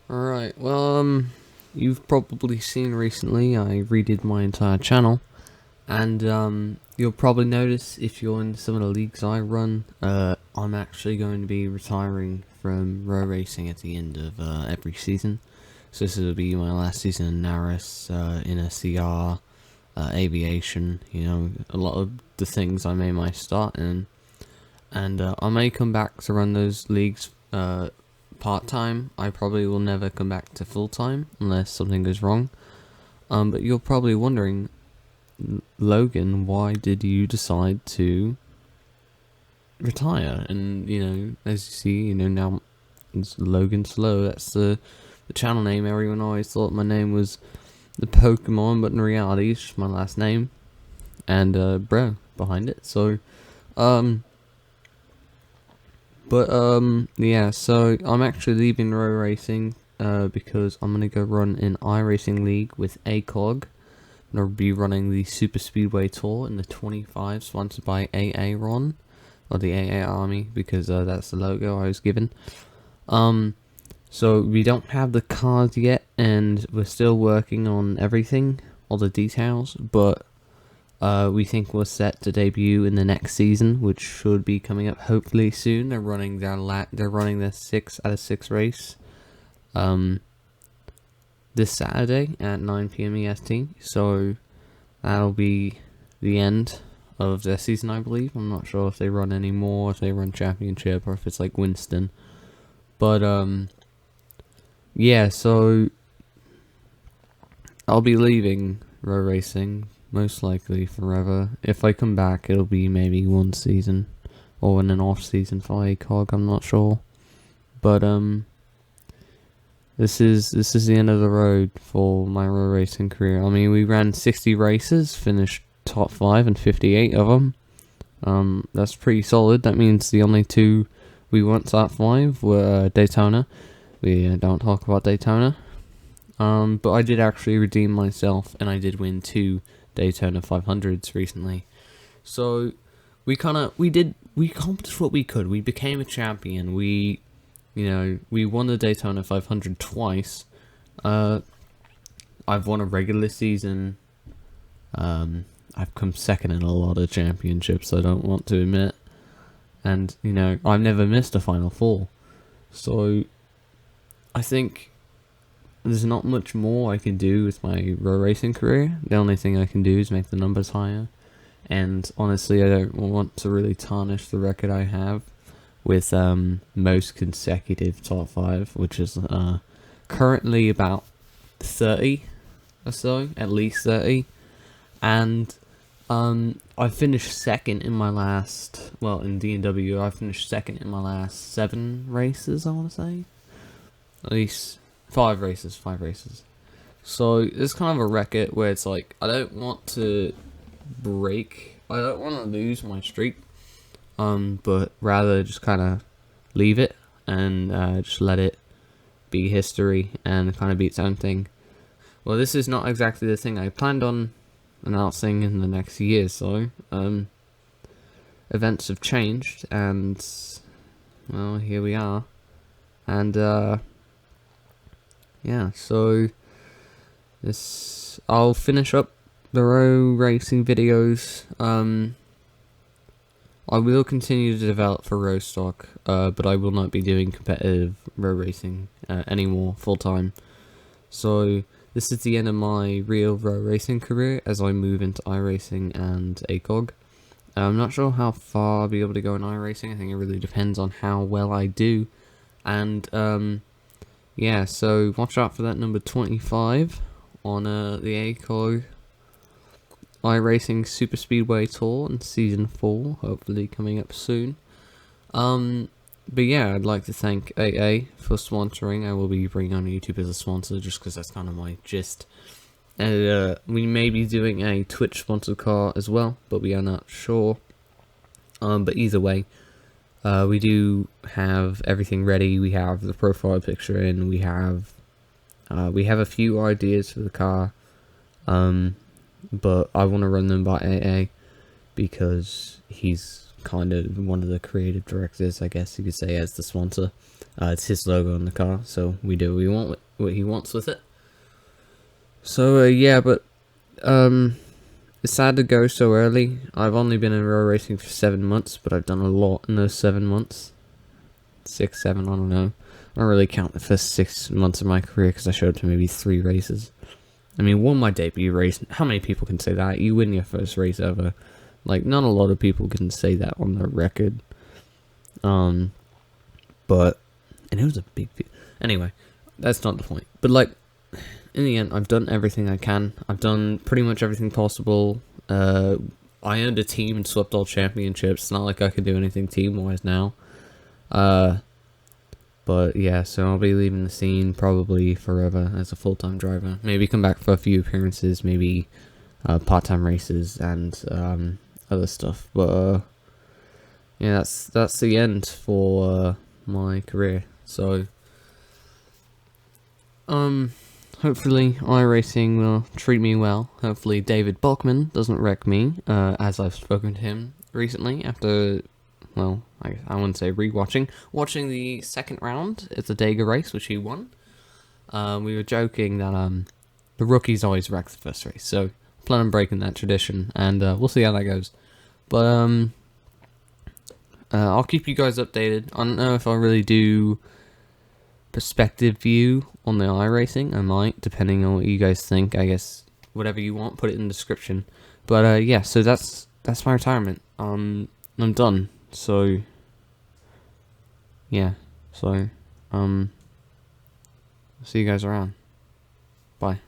Alright, well, you've probably seen recently I redid my entire channel, and you'll probably notice if you're in some of the leagues I run, I'm actually going to be retiring from row racing at the end of every season. So this will be my last season in NARIS, in a CR, aviation, a lot of the things I might start in. And I may come back to run those leagues part-time. I probably will never come back to full-time unless something goes wrong. But you're probably wondering, Logan, why did you decide to retire? And as you see, now it's Logan Slow. That's the channel name. Everyone always thought my name was the Pokemon, but in reality it's just my last name and bro behind it. So yeah, so I'm actually leaving row racing because I'm gonna go run an iRacing league with ACOG. I'm gonna be running the Super Speedway Tour in the 25, sponsored by AA Ron, or the AA Army, because that's the logo I was given. So we don't have the cars yet, and we're still working on everything, all the details, but we think we're set to debut in the next season, which should be coming up hopefully soon. They're running their 6 out of 6 race this Saturday at 9 PM EST. So that'll be the end of their season, I believe. I'm not sure if they run any more, if they run championship, or if it's like Winston. But yeah, so I'll be leaving row racing most likely forever. If I come back, it'll be maybe one season or in an off season for ACOG, I'm not sure. But this is the end of the road for my row racing career. I mean, we ran 60 races, finished top 5 in 58 of them. That's pretty solid. That means the only two we weren't top 5 were Daytona. We don't talk about Daytona. But I did actually redeem myself, and I did win 2 Daytona 500s recently. So we accomplished what we could. We became a champion. We won the Daytona 500 twice. I've won a regular season. I've come second in a lot of championships, I don't want to admit. And, I've never missed a Final Four. So I think there's not much more I can do with my row racing career. The only thing I can do is make the numbers higher. And honestly, I don't want to really tarnish the record I have with most consecutive top 5, which is currently about 30 or so, at least 30. And I finished second in my last, well, in D&W, I finished second in my last 7 races, I want to say. At least 5 races. So it's kind of a record where it's like, I don't want to lose my streak, but rather just kind of leave it and just let it be history and kind of be its own thing. Well, this is not exactly the thing I planned on announcing in the next year, so events have changed, and well, here we are. And yeah, so I'll finish up the row racing videos. I will continue to develop for row stock, but I will not be doing competitive row racing anymore full time. So this is the end of my real row racing career as I move into iRacing and ACOG. I'm not sure how far I'll be able to go in iRacing. I think it really depends on how well I do. And yeah, so watch out for that number 25 on the ACOG iRacing Super Speedway Tour in Season 4, hopefully coming up soon. But yeah, I'd like to thank AA for sponsoring. I will be bringing on YouTube as a sponsor just because that's kind of my gist. And we may be doing a Twitch sponsored car as well, but we are not sure. But either way, we do have everything ready. We have the profile picture in. We have a few ideas for the car, but I want to run them by AA because he's kind of one of the creative directors, I guess you could say, as the sponsor. It's his logo on the car, so we do what he wants with it. So yeah, but it's sad to go so early. I've only been in road racing for 7 months, but I've done a lot in those 7 months. 6, 7, I don't know. I don't really count the first 6 months of my career because I showed up to maybe 3 races. I mean, won my debut race. How many people can say that? You win your first race ever. Like, not a lot of people can say that on their record. But, and it was a big deal. Anyway, that's not the point. But, like, in the end, I've done everything I can. I've done pretty much everything possible. I owned a team and swept all championships. It's not like I could do anything team-wise now. But yeah, so I'll be leaving the scene probably forever as a full-time driver. Maybe come back for a few appearances, maybe part-time races and other stuff. But yeah, that's the end for my career. So hopefully iRacing will treat me well. Hopefully David Bachman doesn't wreck me, as I've spoken to him recently after, well, I wouldn't say watching the second round. It's a Dega race, which he won. We were joking that the rookies always wreck the first race, so I plan on breaking that tradition, and we'll see how that goes. But I'll keep you guys updated. I don't know if I'll really do perspective view on the iRacing. I might, depending on what you guys think. I guess whatever you want, put it in the description. But yeah, so that's my retirement. I'm done. So yeah, so see you guys around. Bye.